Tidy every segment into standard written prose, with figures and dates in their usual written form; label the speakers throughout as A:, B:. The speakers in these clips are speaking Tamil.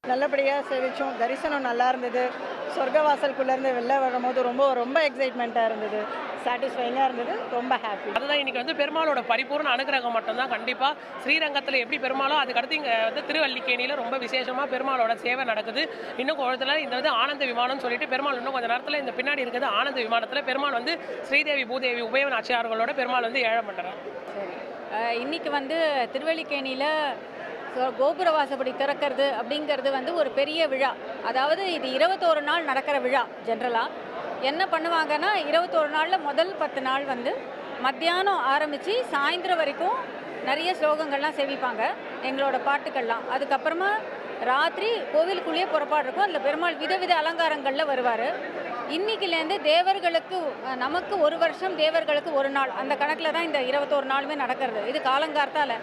A: நல்லபடியாக சேவிச்சோம். தரிசனம் நல்லா இருந்தது. சொர்க்கவாசலுக்குள்ளேருந்து வெளில வரும்போது ரொம்ப ரொம்ப எக்ஸைட்மெண்ட்டாக இருந்தது. சாட்டிஸ்ஃபைங்காக இருந்தது. ரொம்ப ஹாப்பி.
B: அதுதான் இன்னைக்கு வந்து பெருமாளோட பரிபூர்ண அனுகிரகம் மட்டும்தான். கண்டிப்பாக ஸ்ரீரங்கத்தில் எப்படி பெருமாளோ அதுக்கடுத்து இங்கே வந்து திருவல்லிக்கேணியில் ரொம்ப விசேஷமாக பெருமாளோட சேவை நடக்குது. இன்னும் கொஞ்சத்தில் இந்த வந்து ஆனந்த விமானம்னு சொல்லிட்டு பெருமாள் இன்னும் கொஞ்சம் நேரத்தில் இந்த பின்னாடி இருக்கிறது ஆனந்த விமானத்தில் பெருமாள் வந்து ஸ்ரீதேவி பூதேவி உபயவன் ஆட்சியார்களோட பெருமாள் வந்து ஏழம் பண்ணுறார்.
C: இன்னைக்கு வந்து திருவல்லிக்கேணியில் கோபுர வாசப்படி திறக்கிறது அப்படிங்கிறது வந்து ஒரு பெரிய விழா. அதாவது இது 21 நாள் நடக்கிற விழா. ஜென்ரலாக என்ன பண்ணுவாங்கன்னா 21 நாளில் முதல் 10 நாள் வந்து மத்தியானம் ஆரம்பித்து சாயந்தரம் வரைக்கும் நிறைய ஸ்லோகங்கள்லாம் சேவிப்பாங்க, எங்களோட பாட்டுக்கள்லாம். அதுக்கப்புறமா ராத்திரி கோவிலுக்குள்ளேயே புறப்பாடு இருக்கும். அதில் பெருமாள் விதவித அலங்காரங்களில் வருவார். இன்னைக்குலேருந்து தேவர்களுக்கு நமக்கு ஒரு வருஷம், தேவர்களுக்கு ஒரு நாள், அந்த கணக்கில் தான் இந்த 21 நாளுமே நடக்கிறது. இது காலங்கார்த்தால்.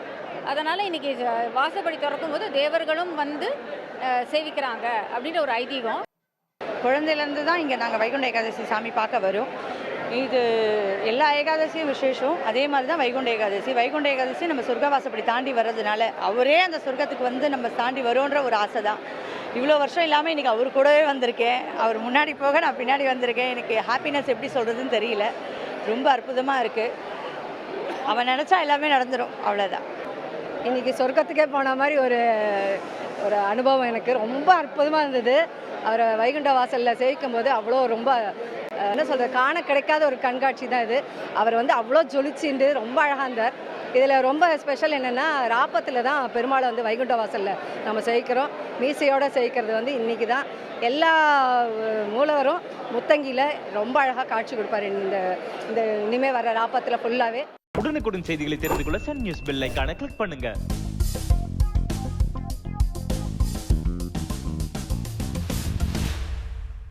C: அதனால் இன்றைக்கி வாசப்படி திறக்கும் போது தேவர்களும் வந்து சேவிக்கிறாங்க அப்படின்ற ஒரு ஐதீகம்.
A: குழந்தையிலேருந்து தான் இங்கே நாங்கள் வைகுண்ட ஏகாதசி சாமி பார்க்க வரோம். இது எல்லா ஏகாதசியும் விசேஷம். அதே மாதிரி தான் வைகுண்ட ஏகாதசி. வைகுண்ட ஏகாதசி நம்ம சொர்க்கவாசப்படி தாண்டி வர்றதுனால அவரே அந்த சொர்க்கத்துக்கு வந்து நம்ம தாண்டி வரும்ன்ற ஒரு ஆசை தான். இவ்வளோ வருஷம் இல்லாமல் இன்றைக்கி அவர் கூடவே வந்திருக்கேன். அவர் முன்னாடி போக நான் பின்னாடி வந்திருக்கேன். எனக்கு ஹாப்பினஸ் எப்படி சொல்கிறதுன்னு தெரியல. ரொம்ப அற்புதமாக இருக்குது. அவன் நினச்சா எல்லாமே நடந்துடும், அவ்வளோதான்.
D: இன்றைக்கி சொர்க்கத்துக்கே போன மாதிரி ஒரு அனுபவம் எனக்கு ரொம்ப அற்புதமாக இருந்தது. அவரை வைகுண்ட வாசலில் சேவிக்கும் போது அவ்வளோ ரொம்ப என்ன சொல்கிறது, காண கிடைக்காத ஒரு கண்காட்சி தான் இது. அவர் வந்து அவ்வளோ ஜொலிச்சுண்டு ரொம்ப அழகாக இருந்தார். இதில் ரொம்ப ஸ்பெஷல் என்னென்னா ராப்பத்தில் தான் பெருமாளை வந்து வைகுண்ட வாசலில் நம்ம சேவிக்கிறோம். மீசையோடு சேவிக்கிறது வந்து இன்றைக்கி தான். எல்லா மூலவரும் முத்தங்கியில் ரொம்ப அழகாக காட்சி கொடுப்பார். இந்த இனிமேல் வர ராப்பத்தில் ஃபுல்லாகவே.
E: உடனுக்குடன் செய்திகளை தெரிந்து கொள்ள சன் நியூஸ் பெல் ஐகானை கிளிக் பண்ணுங்க.